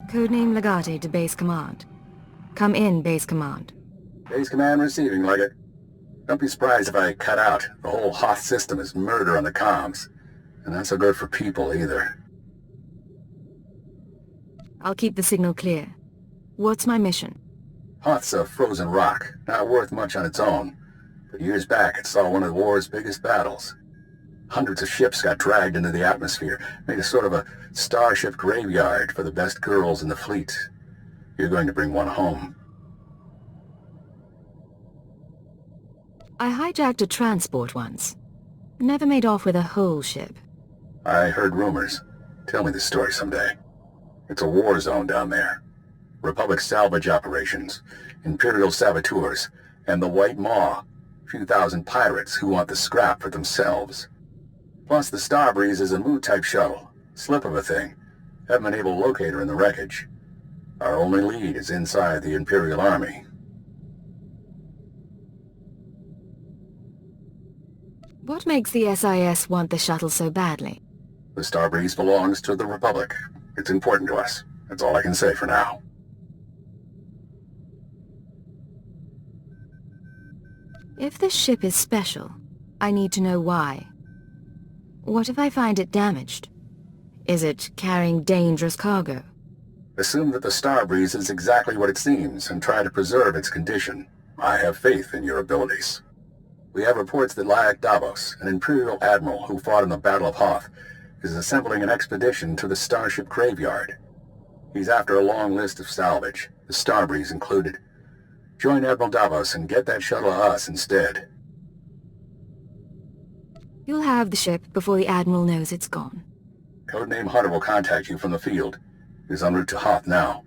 Codename Legate to Base Command. Come in, Base Command. Base Command receiving, Legate. Don't be surprised if I cut out. The whole Hoth system is murder on the comms. And not so good for people, either. I'll keep the signal clear. What's my mission? Hoth's a frozen rock, not worth much on its own. But years back, it saw one of the war's biggest battles. Hundreds of ships got dragged into the atmosphere, made a sort of a starship graveyard for the best girls in the fleet. You're going to bring one home. I hijacked a transport once. Never made off with a whole ship. I heard rumors. Tell me the story someday. It's a war zone down there. Republic salvage operations, Imperial saboteurs, and the White Maw. Few thousand pirates who want the scrap for themselves. Plus the Starbreeze is a Mu-type shuttle. Slip of a thing. Haven't been able to locate her in the wreckage. Our only lead is inside the Imperial Army. What makes the SIS want the shuttle so badly? The Starbreeze belongs to the Republic. It's important to us. That's all I can say for now. If this ship is special, I need to know why. What if I find it damaged? Is it carrying dangerous cargo? Assume that the Starbreeze is exactly what it seems and try to preserve its condition. I have faith in your abilities. We have reports that Lyak Davos, an Imperial Admiral who fought in the Battle of Hoth, is assembling an expedition to the Starship Graveyard. He's after a long list of salvage, the Starbreeze included. Join Admiral Davos and get that shuttle to us instead. You'll have the ship before the Admiral knows it's gone. Codename Hunter will contact you from the field. He's en route to Hoth now.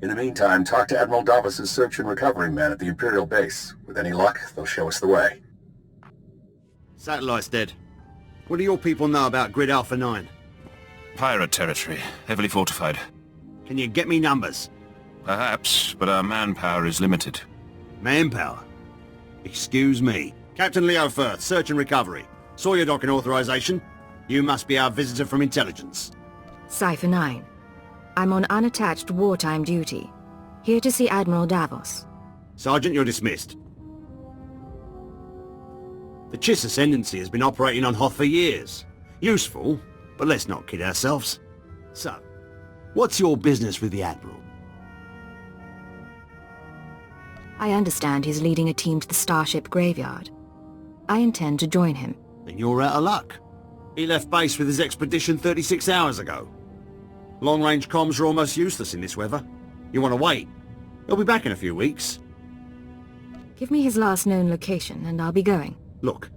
In the meantime, talk to Admiral Davos' search and recovery men at the Imperial base. With any luck, they'll show us the way. Satellite's dead. What do your people know about Grid Alpha 9? Pirate territory, heavily fortified. Can you get me numbers? Perhaps, but our manpower is limited. Manpower? Excuse me. Captain Leo Firth, search and recovery. Saw your docking authorization. You must be our visitor from intelligence. Cypher 9. I'm on unattached wartime duty. Here to see Admiral Davos. Sergeant, you're dismissed. The Chiss Ascendancy has been operating on Hoth for years. Useful, but let's not kid ourselves. So, what's your business with the Admiral? I understand he's leading a team to the Starship Graveyard. I intend to join him. Then you're out of luck. He left base with his expedition 36 hours ago. Long-range comms are almost useless in this weather. You want to wait? He'll be back in a few weeks. Give me his last known location and I'll be going. Look,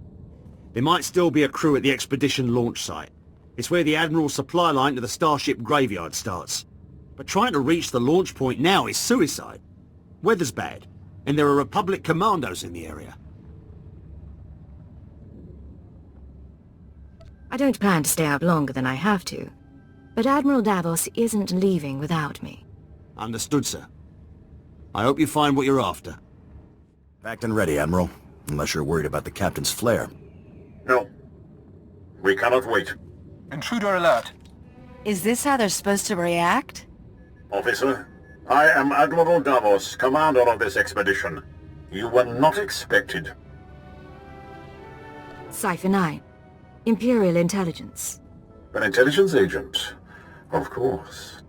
there might still be a crew at the expedition launch site. It's where the Admiral's supply line to the Starship Graveyard starts. But trying to reach the launch point now is suicide. Weather's bad, and there are Republic commandos in the area. I don't plan to stay out longer than I have to, but Admiral Davos isn't leaving without me. Understood, sir. I hope you find what you're after. Packed and ready, Admiral. Unless you're worried about the Captain's flare. No. We cannot wait. Intruder alert. Is this how they're supposed to react? Officer, I am Admiral Davos, commander of this expedition. You were not expected. Cypher 9. Imperial Intelligence. An intelligence agent? Of course.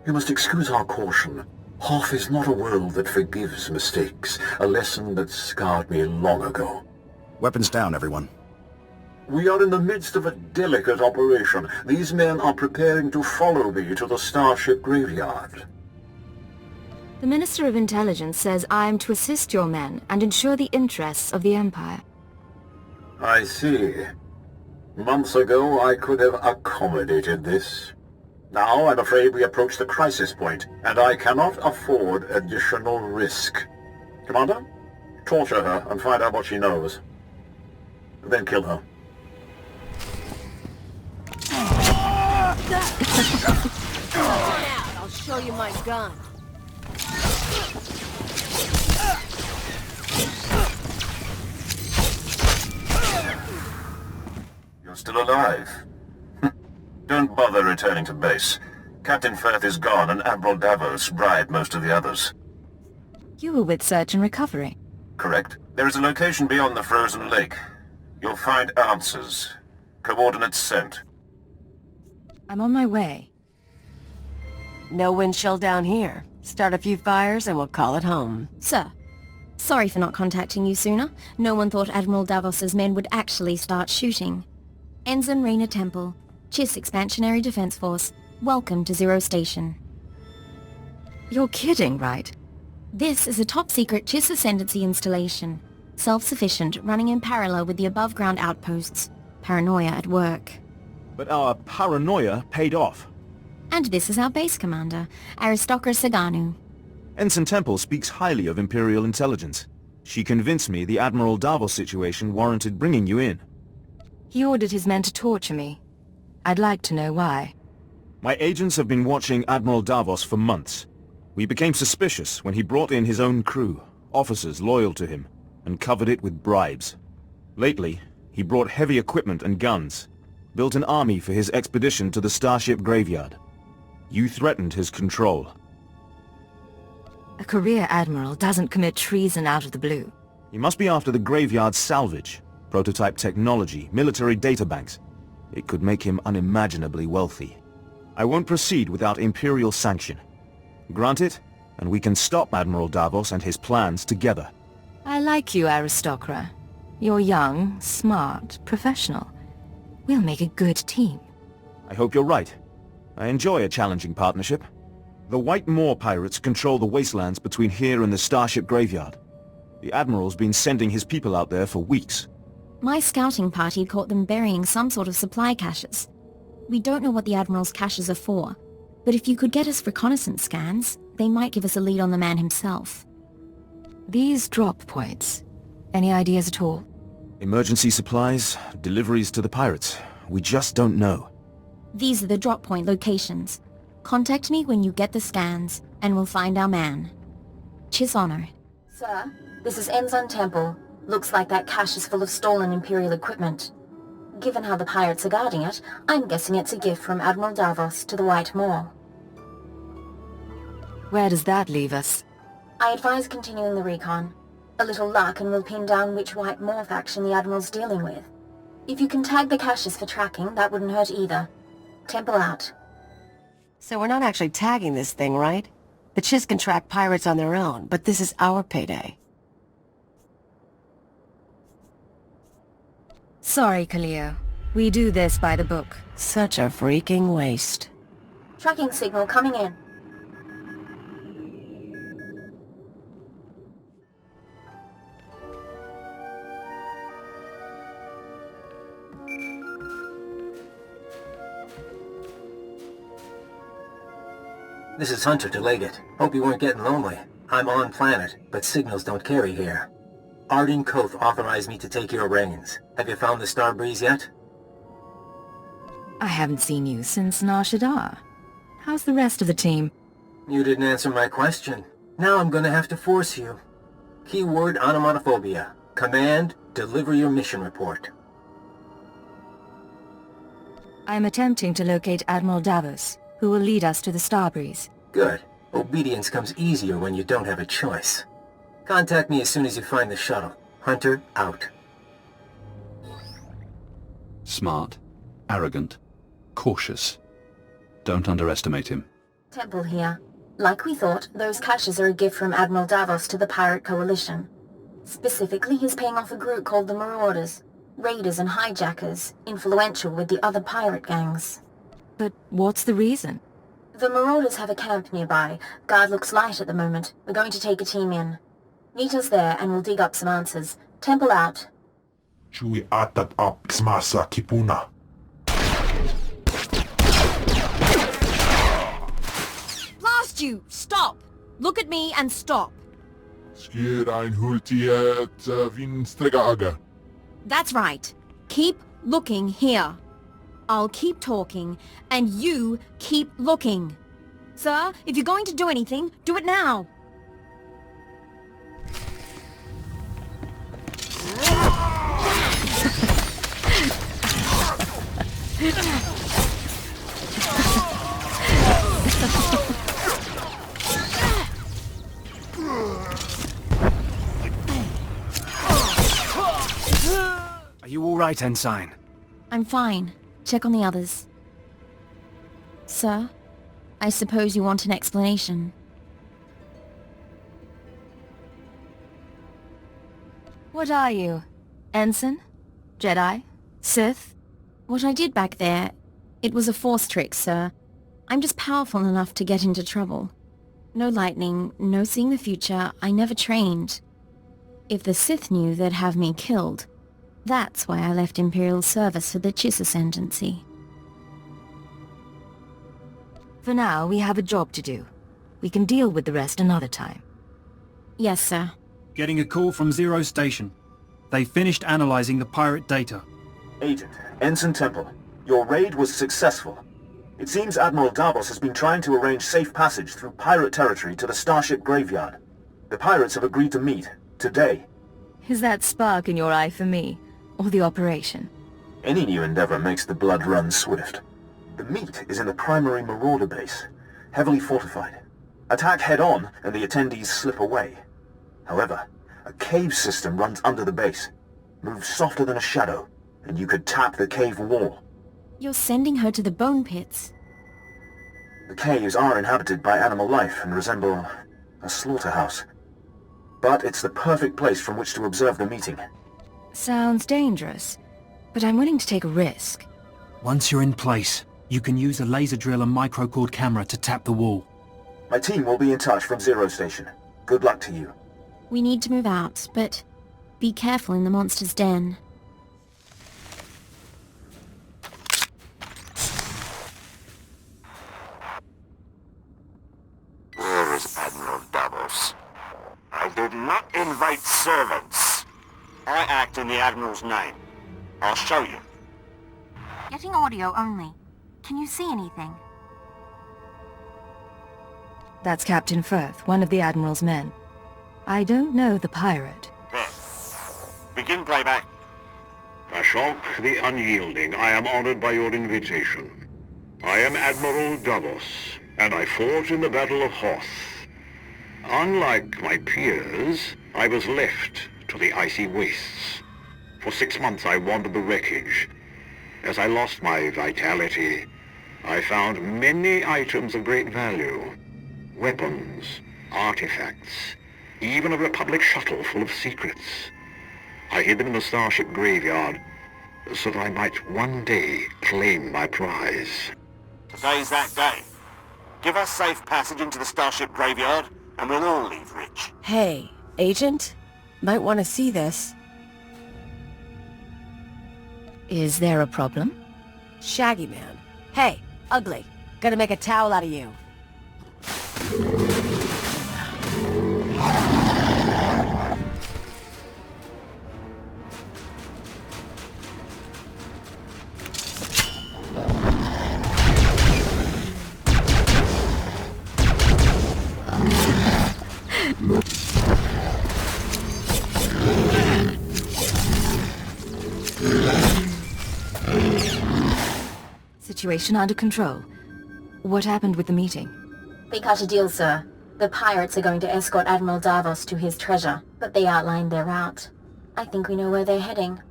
You must excuse our caution. Hoth is not a world that forgives mistakes, a lesson that scarred me long ago. Weapons down, everyone. We are in the midst of a delicate operation. These men are preparing to follow me to the Starship Graveyard. The Minister of Intelligence says I am to assist your men and ensure the interests of the Empire. I see. Months ago, I could have accommodated this. Now, I'm afraid we approach the crisis point, and I cannot afford additional risk. Commander, torture her and find out what she knows. Then kill her. I'll show you my gun. You're still alive. Don't bother returning to base. Captain Firth is gone and Admiral Davos bribed most of the others. You were with Search and Recovery. Correct. There is a location beyond the frozen lake. You'll find answers. Coordinates sent. I'm on my way. No wind chill down here. Start a few fires and we'll call it home. Sir, sorry for not contacting you sooner. No one thought Admiral Davos's men would actually start shooting. Ensign Reyna Temple, Chiss Expansionary Defense Force. Welcome to Zero Station. You're kidding, right? This is a top-secret Chiss Ascendancy installation. Self-sufficient, running in parallel with the above-ground outposts. Paranoia at work. But our paranoia paid off. And this is our base commander, Aristocra Saganu. Ensign Temple speaks highly of Imperial intelligence. She convinced me the Admiral Davos situation warranted bringing you in. He ordered his men to torture me. I'd like to know why. My agents have been watching Admiral Davos for months. We became suspicious when he brought in his own crew, officers loyal to him, and covered it with bribes. Lately, he brought heavy equipment and guns, built an army for his expedition to the Starship Graveyard. You threatened his control. A career admiral doesn't commit treason out of the blue. He must be after the Graveyard's salvage, prototype technology, military databanks. It could make him unimaginably wealthy. I won't proceed without Imperial sanction. Grant it, and we can stop Admiral Davos and his plans together. I like you, Aristocra. You're young, smart, professional. We'll make a good team. I hope you're right. I enjoy a challenging partnership. The White Moor pirates control the wastelands between here and the Starship Graveyard. The Admiral's been sending his people out there for weeks. My scouting party caught them burying some sort of supply caches. We don't know what the Admiral's caches are for, but if you could get us reconnaissance scans, they might give us a lead on the man himself. These drop points, any ideas at all? Emergency supplies, deliveries to the pirates. We just don't know. These are the drop point locations. Contact me when you get the scans, and we'll find our man. Chiss Honor. Sir, this is Ensign Temple. Looks like that cache is full of stolen Imperial equipment. Given how the pirates are guarding it, I'm guessing it's a gift from Admiral Davos to the White Moor. Where does that leave us? I advise continuing the recon. A little luck and we'll pin down which White Moor faction the Admiral's dealing with. If you can tag the caches for tracking, that wouldn't hurt either. Temple out. So we're not actually tagging this thing, right? The Chiss can track pirates on their own, but this is our payday. Sorry, Kaleo. We do this by the book. Such a freaking waste. Tracking signal coming in. This is Hunter to Leggett. Hope you weren't getting lonely. I'm on planet, but signals don't carry here. Arden Hoth authorized me to take your reins. Have you found the Star Breeze yet? I haven't seen you since Nar Shaddaa. How's the rest of the team? You didn't answer my question. Now I'm gonna have to force you. Keyword onomatophobia. Command, deliver your mission report. I'm attempting to locate Admiral Davos, who will lead us to the Starbreeze. Good. Obedience comes easier when you don't have a choice. Contact me as soon as you find the shuttle. Hunter, out. Smart, arrogant, cautious. Don't underestimate him. Temple here. Like we thought, those caches are a gift from Admiral Davos to the Pirate Coalition. Specifically, he's paying off a group called the Marauders. Raiders and hijackers, influential with the other pirate gangs. But what's the reason? The Marauders have a camp nearby. Guard looks light at the moment. We're going to take a team in. Meet us there and we'll dig up some answers. Temple out. Chui atat up smasa kipuna. Blast you! Stop! Look at me and stop. Skirain hultiet vinstregaga. That's right. Keep looking here. I'll keep talking, and you keep looking. Sir, if you're going to do anything, do it now. Are you all right, Ensign? I'm fine. Check on the others. Sir, I suppose you want an explanation. What are you? Ensign? Jedi? Sith? What I did back there, it was a force trick, sir. I'm just powerful enough to get into trouble. No lightning, no seeing the future, I never trained. If the Sith knew, they'd have me killed. That's why I left Imperial service for the Chiss Ascendancy. For now, we have a job to do. We can deal with the rest another time. Yes, sir. Getting a call from Zero Station. They finished analyzing the pirate data. Agent, Ensign Temple, your raid was successful. It seems Admiral Davos has been trying to arrange safe passage through pirate territory to the Starship Graveyard. The pirates have agreed to meet, today. Is that spark in your eye for me, or the operation? Any new endeavor makes the blood run swift. The meet is in the primary Marauder base, heavily fortified. Attack head-on, and the attendees slip away. However, a cave system runs under the base, moves softer than a shadow, and you could tap the cave wall. You're sending her to the bone pits. The caves are inhabited by animal life and resemble a slaughterhouse. But it's the perfect place from which to observe the meeting. Sounds dangerous, but I'm willing to take a risk. Once you're in place, you can use a laser drill and microcord camera to tap the wall. My team will be in touch from Zero Station. Good luck to you. We need to move out, but be careful in the monster's den. Where is Admiral Davos? I did not invite servants. I act in the Admiral's name. I'll show you. Getting audio only. Can you see anything? That's Captain Firth, one of the Admiral's men. I don't know the pirate. There. Begin playback. Ashok the Unyielding, I am honored by your invitation. I am Admiral Davos, and I fought in the Battle of Hoth. Unlike my peers, I was left to the icy wastes. For 6 months I wandered the wreckage. As I lost my vitality, I found many items of great value. Weapons, artifacts, even a Republic shuttle full of secrets. I hid them in the Starship Graveyard, so that I might one day claim my prize. Today's that day. Give us safe passage into the Starship Graveyard, and we'll all leave rich. Hey, Agent? Might want to see this. Is there a problem? Shaggy Man. Hey, ugly. Gonna make a towel out of you. Situation under control. What happened with the meeting? They cut a deal, sir. The pirates are going to escort Admiral Davos to his treasure, but they outlined their route. I think we know where they're heading.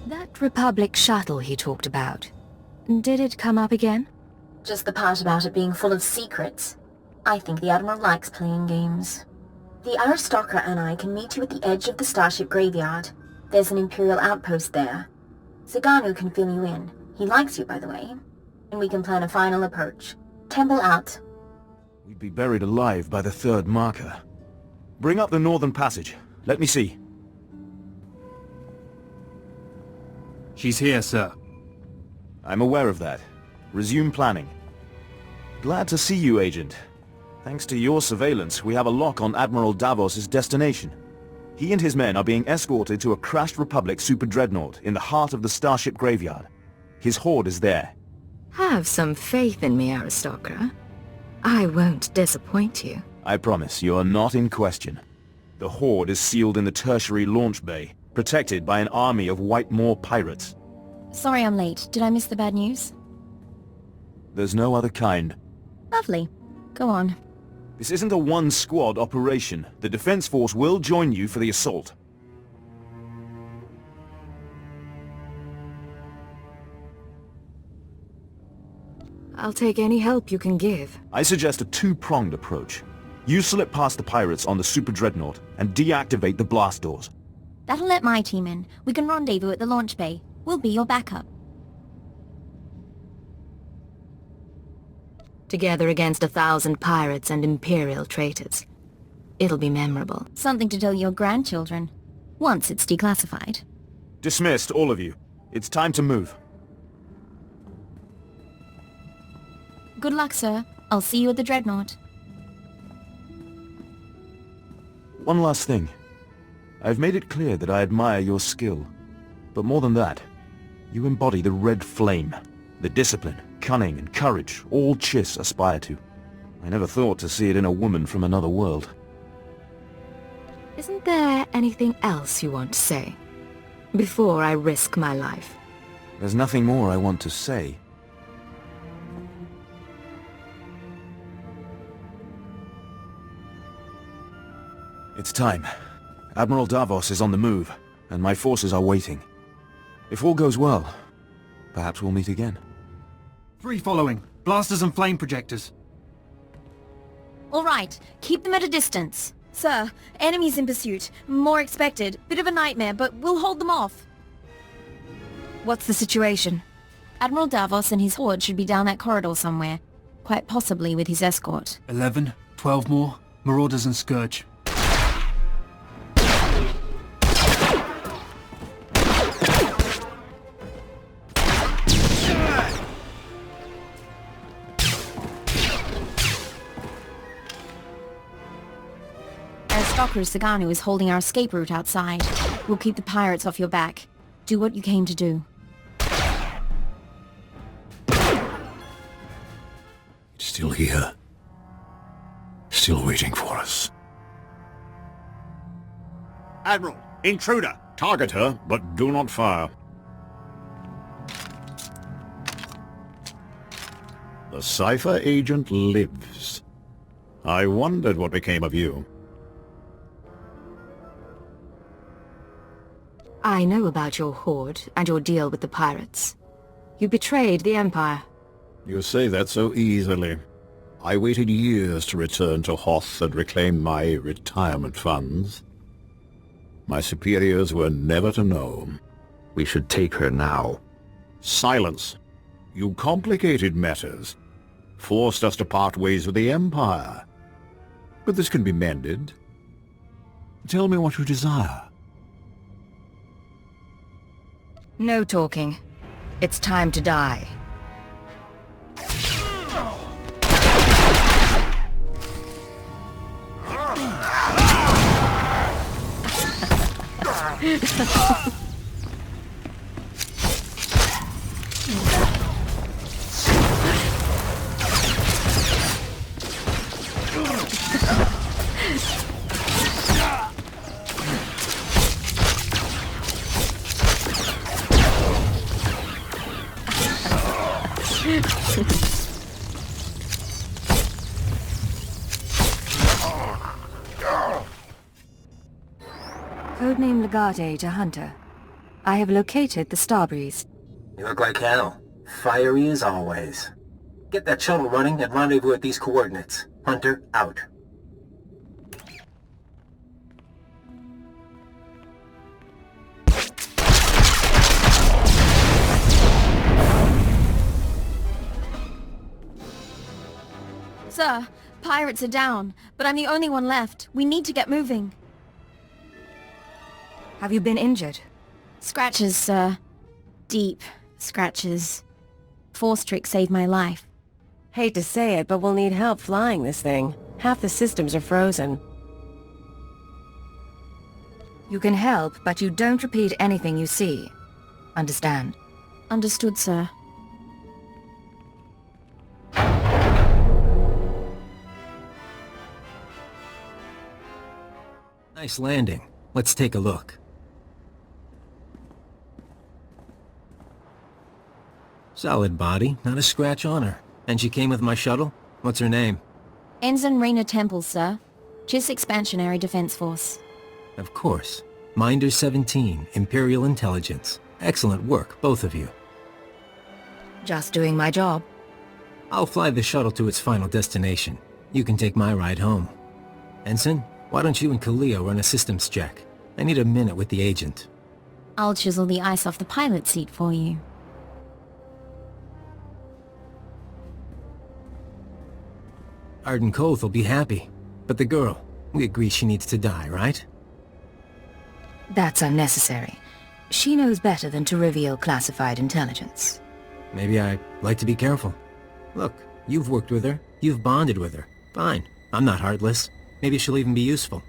That Republic shuttle he talked about. Did it come up again? Just the part about it being full of secrets. I think the Admiral likes playing games. The aristocrat and I can meet you at the edge of the Starship Graveyard. There's an Imperial outpost there. Zaganu can fill you in. He likes you, by the way. And we can plan a final approach. Temple out. We'd be buried alive by the third marker. Bring up the northern passage. Let me see. She's here, sir. I'm aware of that. Resume planning. Glad to see you, Agent. Thanks to your surveillance, we have a lock on Admiral Davos' destination. He and his men are being escorted to a crashed Republic super dreadnought in the heart of the Starship Graveyard. His horde is there. Have some faith in me, aristocrat. I won't disappoint you. I promise you are not in question. The horde is sealed in the tertiary launch bay, protected by an army of White Moor pirates. Sorry I'm late. Did I miss the bad news? There's no other kind. Lovely. Go on. This isn't a one-squad operation. The Defense Force will join you for the assault. I'll take any help you can give. I suggest a two-pronged approach. You slip past the pirates on the Super Dreadnought and deactivate the blast doors. That'll let my team in. We can rendezvous at the launch bay. We'll be your backup. Together against 1,000 pirates and Imperial traitors. It'll be memorable. Something to tell your grandchildren. Once it's declassified. Dismissed, all of you. It's time to move. Good luck, sir. I'll see you at the Dreadnought. One last thing. I've made it clear that I admire your skill. But more than that, you embody the red flame. The discipline, cunning, and courage all Chiss aspire to. I never thought to see it in a woman from another world. Isn't there anything else you want to say? Before I risk my life. There's nothing more I want to say. It's time. Admiral Davos is on the move, and my forces are waiting. If all goes well, perhaps we'll meet again. 3 following. Blasters and flame projectors. All right. Keep them at a distance. Sir, enemies in pursuit. More expected. Bit of a nightmare, but we'll hold them off. What's the situation? Admiral Davos and his horde should be down that corridor somewhere. Quite possibly with his escort. 11, 12 more. Marauders and Scourge. Stalker Saganu is holding our escape route outside. We'll keep the pirates off your back. Do what you came to do. It's still here. Still waiting for us. Admiral, intruder! Target her, but do not fire. The Cypher agent lives. I wondered what became of you. I know about your horde and your deal with the pirates. You betrayed the Empire. You say that so easily. I waited years to return to Hoth and reclaim my retirement funds. My superiors were never to know. We should take her now. Silence. You complicated matters. Forced us to part ways with the Empire. But this can be mended. Tell me what you desire. No talking. It's time to die. Codename Legate to Hunter. I have located the Starbreeze. You look like hell. Fiery as always. Get that shuttle running and rendezvous at these coordinates. Hunter, out. Sir, pirates are down, but I'm the only one left. We need to get moving. Have you been injured? Scratches, sir. Deep scratches. Force trick saved my life. Hate to say it, but we'll need help flying this thing. Half the systems are frozen. You can help, but you don't repeat anything you see. Understand? Understood, sir. Nice landing. Let's take a look. Solid body, not a scratch on her. And she came with my shuttle? What's her name? Ensign Raina Temple, sir. Chiss Expansionary Defense Force. Of course. Minder 17, Imperial Intelligence. Excellent work, both of you. Just doing my job. I'll fly the shuttle to its final destination. You can take my ride home. Ensign, why don't you and Kalia run a systems check? I need a minute with the agent. I'll chisel the ice off the pilot seat for you. Arden Koth will be happy. But the girl, we agree she needs to die, right? That's unnecessary. She knows better than to reveal classified intelligence. Maybe I like to be careful. Look, you've worked with her. You've bonded with her. Fine. I'm not heartless. Maybe she'll even be useful.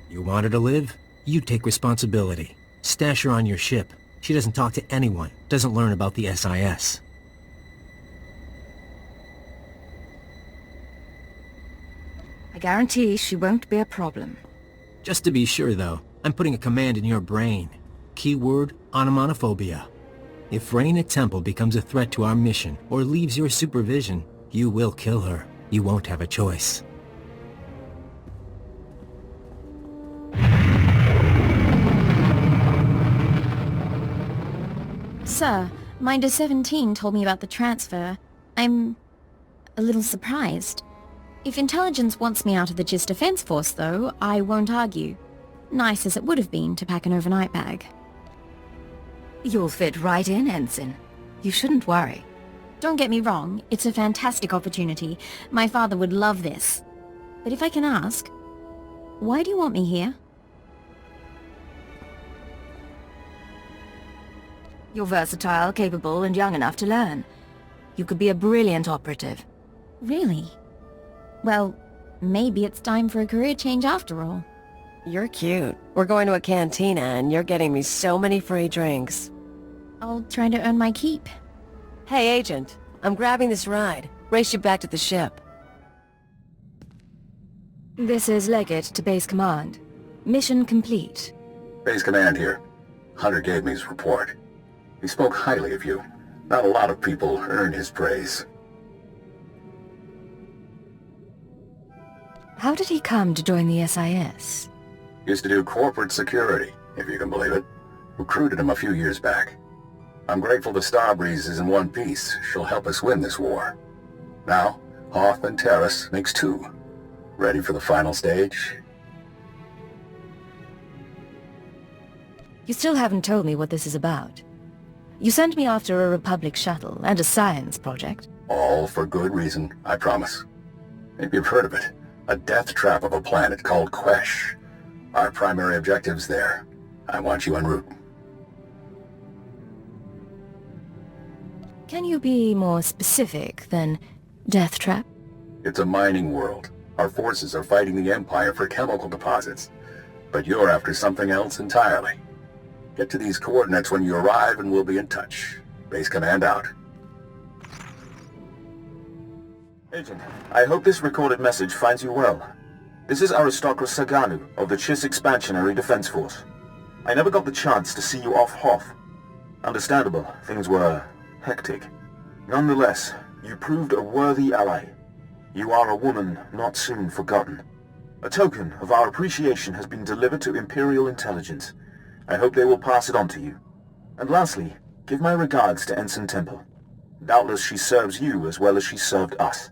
You want her to live? You take responsibility. Stash her on your ship. She doesn't talk to anyone. Doesn't learn about the SIS. I guarantee she won't be a problem. Just to be sure, though, I'm putting a command in your brain. Keyword, onomatophobia. If Raina Temple becomes a threat to our mission, or leaves your supervision, you will kill her. You won't have a choice. Sir, Minder 17 told me about the transfer. I'm a little surprised. If intelligence wants me out of the Chiss Defense Force, though, I won't argue. Nice as it would have been to pack an overnight bag. You'll fit right in, Ensign. You shouldn't worry. Don't get me wrong, it's a fantastic opportunity. My father would love this. But if I can ask, why do you want me here? You're versatile, capable, and young enough to learn. You could be a brilliant operative. Really? Well, maybe it's time for a career change after all. You're cute. We're going to a cantina and you're getting me so many free drinks. I'll try to earn my keep. Hey, Agent. I'm grabbing this ride. Race you back to the ship. This is Leggett to Base Command. Mission complete. Base Command here. Hunter gave me his report. He spoke highly of you. Not a lot of people earn his praise. How did he come to join the SIS? Used to do corporate security, if you can believe it. Recruited him a few years back. I'm grateful the Starbreeze is in one piece. She'll help us win this war. Now, Hoth and Terrace makes two. Ready for the final stage? You still haven't told me what this is about. You sent me after a Republic shuttle and a science project. All for good reason, I promise. Maybe you've heard of it. A death trap of a planet called Quesh. Our primary objective's there. I want you en route. Can you be more specific than death trap? It's a mining world. Our forces are fighting the Empire for chemical deposits. But you're after something else entirely. Get to these coordinates when you arrive and we'll be in touch. Base Command out. Agent, I hope this recorded message finds you well. This is Aristocrat Saganu of the Chiss Expansionary Defense Force. I never got the chance to see you off Hoth. Understandable, things were hectic. Nonetheless, you proved a worthy ally. You are a woman not soon forgotten. A token of our appreciation has been delivered to Imperial Intelligence. I hope they will pass it on to you. And lastly, give my regards to Ensign Temple. Doubtless she serves you as well as she served us.